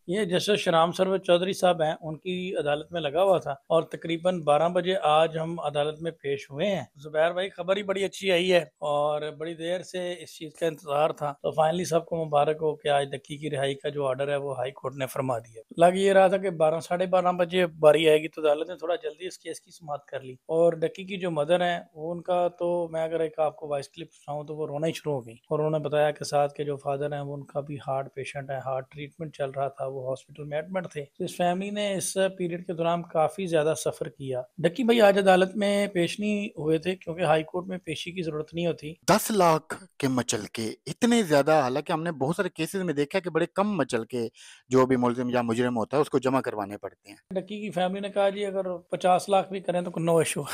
ये जस्टिस श्याम सरवत चौधरी साहब हैं, उनकी अदालत में लगा हुआ था और तकरीबन 12 बजे आज हम अदालत में पेश हुए हैं। जुबैर भाई, खबर ही बड़ी अच्छी आई है और बड़ी देर से इस चीज़ का इंतजार था, तो फाइनली सबको मुबारक हो कि आज डक्की की रिहाई का जो ऑर्डर है वो हाई कोर्ट ने फरमा दिया। लग ये रहा था कि 12 साढ़े 12 बजे बारी आएगी, तो अदालत ने थोड़ा जल्दी इस केस की समाअत कर ली और डक्की की जो मदर है वो उनका, तो मैं अगर एक आपको वॉइस क्लिप सुनाऊं तो वो रोना ही शुरू हो गई और उन्होंने बताया कि साथ के जो फादर हैं वो उनका भी हार्ट पेशेंट है, हार्ट ट्रीटमेंट चल रहा था, वो हॉस्पिटल में एडमिट थे। तो इस फैमिली ने इस पीरियड के दौरान काफी ज्यादा सफर किया। डक्की भाई आज अदालत में पेश नहीं हुए थे क्योंकि हाई कोर्ट में पेशी की जरूरत नहीं होती। 10 लाख के मचल के इतने ज्यादा, हालांकि हमने बहुत सारे केसेस में देखा है कि बड़े कम मचल के जो भी मुलजिम या मुजरिम होता है उसको जमा करवाने पड़ते हैं। डक्की की फैमिली ने कहा जी अगर 50 लाख भी करें तो नो इशू,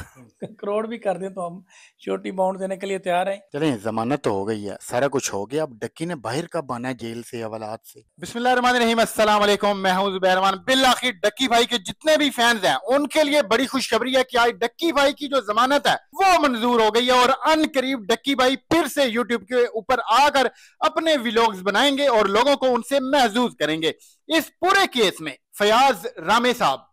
करोड़ भी कर दें तो हम श्योरिटी बाउंड देने के लिए तैयार हैं। चलें, जमानत तो हो गई है, सारा कुछ हो गया। अब डक्की ने बाहर कब आना है जेल से, हवालात से? बिस्मिल्लाहिर्रहमानिर्रहीम, अस्सलाम वालेकुम, मैं हूं जुबैर रहमान। बिल आखिर डक्की भाई के जितने भी फैंस हैं उनके लिए बड़ी खुशखबरी है कि आज डक्की भाई की जो जमानत है वो मंजूर हो गई है और अन करीब डक्की भाई फिर से यूट्यूब के ऊपर आकर अपने व्लॉग्स बनाएंगे और लोगों को उनसे महजूज करेंगे। इस पूरे केस में फयाज रामे साहब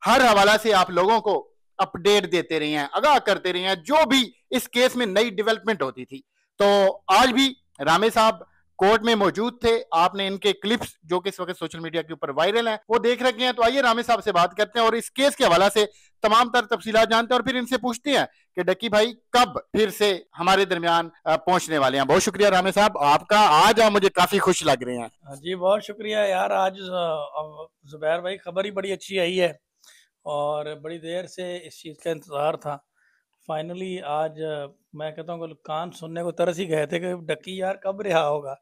हर हवाला से आप लोगों को अपडेट देते रहे हैं, आगाह करते रहे हैं जो भी इस केस में नई डेवलपमेंट होती थी। तो आज भी रामे साहब कोर्ट में मौजूद थे। आपने इनके क्लिप्स जो कि इस वक्त सोशल मीडिया के ऊपर वायरल हैं वो देख रखे हैं। तो आइए रामे साहब से बात करते हैं और इस केस के हवाला से तमाम तर तफसीलात जानते हैं और फिर इनसे पूछते हैं कि डक्की भाई कब फिर से हमारे दरमियान पहुंचने वाले हैं। बहुत शुक्रिया रामे साहब आपका, आज आप मुझे काफी खुश लग रहे हैं। हाँ जी, बहुत शुक्रिया यार। आज जुबैर भाई, खबर ही बड़ी अच्छी आई है और बड़ी देर से इस चीज़ का इंतज़ार था। फाइनली आज मैं कहता हूँ कि कान सुनने को तरस ही गए थे कि डक्की यार कब रिहा होगा।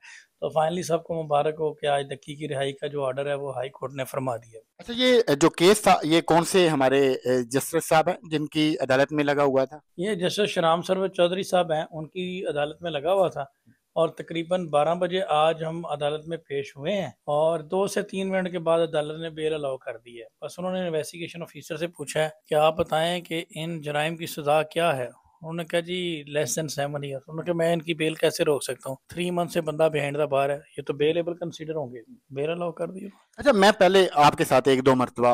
तो फाइनली सबको मुबारक हो कि आज डक्की की रिहाई का जो ऑर्डर है वो हाई कोर्ट ने फरमा दिया। अच्छा, ये जो केस था ये कौन से हमारे जस्टिस साहब हैं जिनकी अदालत में लगा हुआ था? ये जस्टिस श्याम सरवत चौधरी साहब हैं, उनकी अदालत में लगा हुआ था और तकरीबन 12 बजे आज हम अदालत में पेश हुए हैं और 2 से 3 मिनट के बाद अदालत ने बेल अलाउ कर दी है। बस उन्होंने इन्वेस्टिगेशन ऑफिसर से पूछा है कि आप बताएं कि इन जराइम की सजा क्या है। उन्होंने कहा जी लेस देन 7 ईयर। उन्होंने कहा मैं इनकी बेल कैसे रोक सकता हूँ, 3 मंथ से बंदा बिहाइंड द बार है, ये तो बेलेबल कंसीडर होंगे। बेल अलाउ कर दी। अच्छा, मैं पहले आपके साथ एक दो मरतबा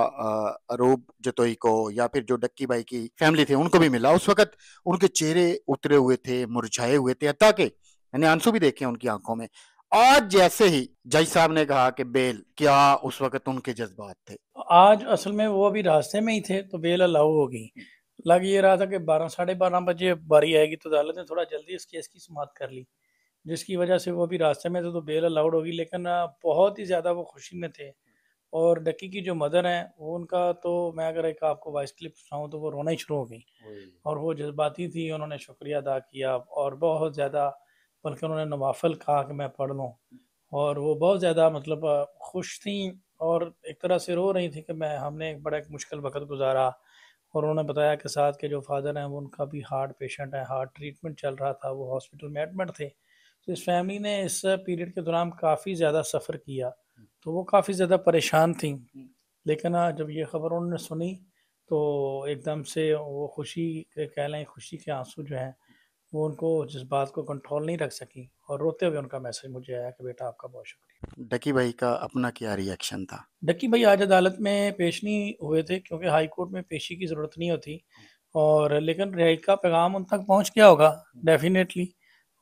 अरूब जतोई को या फिर जो डक्की भाई की फैमिली थे उनको भी मिला। उस वक्त उनके चेहरे उतरे हुए थे, मुरझाए हुए थे, हत्ता के मैंने आंसू भी देखे उनकी आंखों में। आज जैसे ही जज साहब ने कहा कि बेल, क्या उस वक्त उनके जज्बात थे? आज असल में वो अभी रास्ते में ही थे तो बेल अलाउ होगी। लग ये रहा था कि 12 साढ़े 12 बजे बारी आएगी, तो अदालत ने थोड़ा जल्दी इस केस की समाअत कर ली, जिसकी वजह से वो अभी रास्ते में थे तो बेल अलाउड होगी। लेकिन बहुत ही ज़्यादा वो खुशी में थे और डक्की की जो मदर हैं वो उनका, तो मैं अगर एक आपको वॉइस क्लिप सुनाऊँ तो वो रोना ही शुरू हो गई और वो जज्बाती थी। उन्होंने शुक्रिया अदा किया और बहुत ज़्यादा, बल्कि उन्होंने नवाफल कहा कि मैं पढ़ लूँ और वो बहुत ज़्यादा मतलब खुश थी और एक तरह से रो रही थी कि मैं हमने एक बड़ा एक मुश्किल वक्त गुजारा। और उन्होंने बताया कि साथ के जो फादर हैं वो उनका भी हार्ट पेशेंट है, हार्ट ट्रीटमेंट चल रहा था, वो हॉस्पिटल में एडमिट थे। तो इस फैमिली ने इस पीरियड के दौरान काफ़ी ज़्यादा सफ़र किया, तो वो काफ़ी ज़्यादा परेशान थी। लेकिन जब ये खबर उन्होंने सुनी तो एकदम से वो खुशी के कह लें, खुशी के आंसू जो हैं वो उनको जज्बात को कंट्रोल नहीं रख सकी और रोते हुए उनका मैसेज मुझे आया कि बेटा आपका बहुत शुक्रिया। डक्की भाई का अपना क्या रिएक्शन था? डक्की भाई आज अदालत में पेश नहीं हुए थे क्योंकि हाई कोर्ट में पेशी की ज़रूरत नहीं होती और लेकिन रिहाई का पैगाम उन तक पहुंच गया होगा डेफिनेटली।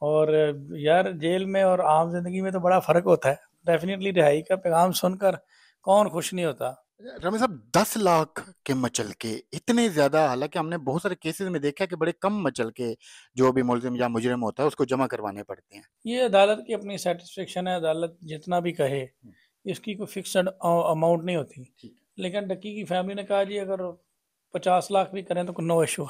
और यार जेल में और आम जिंदगी में तो बड़ा फ़र्क होता है। डेफिनेटली रिहाई का पैगाम सुनकर कौन खुश नहीं होता। रमेश साहब, 10 लाख के मचल के इतने ज्यादा, हालांकि हमने बहुत सारे केसेस में देखा है कि बड़े कम मचल के जो भी मुलजिम या मुजरिम होता है उसको जमा करवाने पड़ते हैं। ये अदालत की अपनी सेटिस्फेक्शन है, अदालत जितना भी कहे, इसकी कोई फिक्सड अमाउंट नहीं होती। लेकिन डक्की की फैमिली ने कहा जी अगर 50 लाख भी करें तो नो इशू,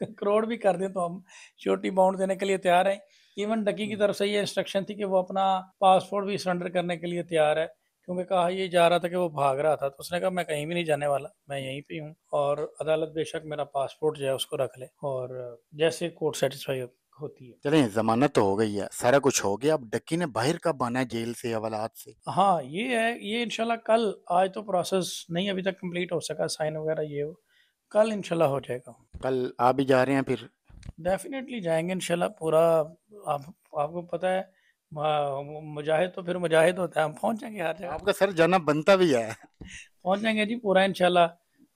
करोड़ भी कर दें तो हम श्योरिटी बाउंड देने के लिए तैयार हैं। इवन डक्की की तरफ से ये इंस्ट्रक्शन थी कि वो अपना पासपोर्ट भी सरेंडर करने के लिए तैयार है, क्योंकि कहा ये जा रहा था कि वो भाग रहा था, तो उसने कहा मैं कहीं भी नहीं जाने वाला, मैं यहीं पे हूँ और अदालत बेशक मेरा पासपोर्ट जो है उसको रख ले और जैसे कोर्ट सेटिस्फाई होती है। चलें, जमानत तो हो गई है, सारा कुछ हो गया। अब डक्की ने बाहर कब आना है जेल से, हवालात से? हाँ, ये है, ये इंशाल्लाह कल। आज तो प्रोसेस नहीं अभी तक कंप्लीट हो सका, साइन वगैरह ये वो, कल इंशाल्लाह हो जाएगा। कल आप भी जा रहे हैं फिर? डेफिनेटली जाएंगे इंशाल्लाह पूरा। आप आपको पता है मुजाहिद तो फिर मुजाहिद होता है, हम पहुंच जाएंगे हर जगह। आपका सर जाना बनता भी है। पहुंच जाएंगे जी पूरा इंशाल्लाह।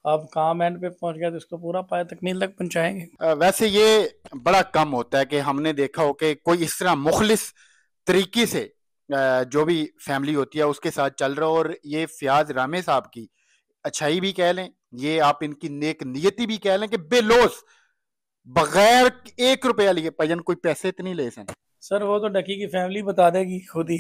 अब काम एंड पे पहुंच गया तो इसको पूरा पाया तकमील तक पहुंचाएंगे। वैसे ये बड़ा कम होता है कि हमने देखा हो कि कोई इस तरह मुखलिस तरीके से जो भी फैमिली होती है उसके साथ चल रहा हो। और ये फयाज रामे साहब की अच्छाई भी कह लें, ये आप इनकी नेक नियति भी कह लें कि बेलोस बगैर 1 रुपया लिए पजन कोई पैसे इतनी ले सन। सर वो तो डकी की फैमिली बता देगी खुद ही।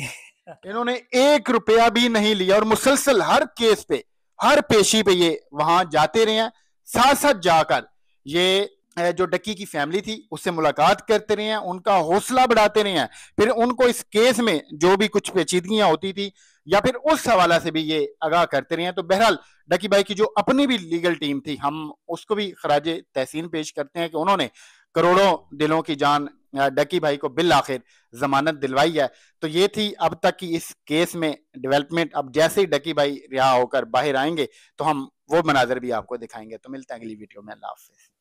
इन्होंने 1 रुपया भी नहीं लिया और मुसलसल हर केस पे, हर पेशी पे ये वहां जाते रहे हैं। साथ साथ जाकर ये जो डक्की की फैमिली थी उससे मुलाकात करते रहे हैं, उनका हौसला बढ़ाते रहे हैं। फिर उनको इस केस में जो भी कुछ पेचीदगियां होती थी या फिर उस हवाला से भी ये आगाह करते रहे हैं। तो बहरहाल डक्की भाई की जो अपनी भी लीगल टीम थी, हम उसको भी खराजे तहसीन पेश करते हैं कि उन्होंने करोड़ों दिलों की जान डक्की भाई को बिल आखिर जमानत दिलवाई है। तो ये थी अब तक की इस केस में डेवलपमेंट। अब जैसे ही डक्की भाई रिहा होकर बाहर आएंगे तो हम वो मनाजर भी आपको दिखाएंगे। तो मिलते हैं अगली वीडियो में। अल्लाह हाफिज।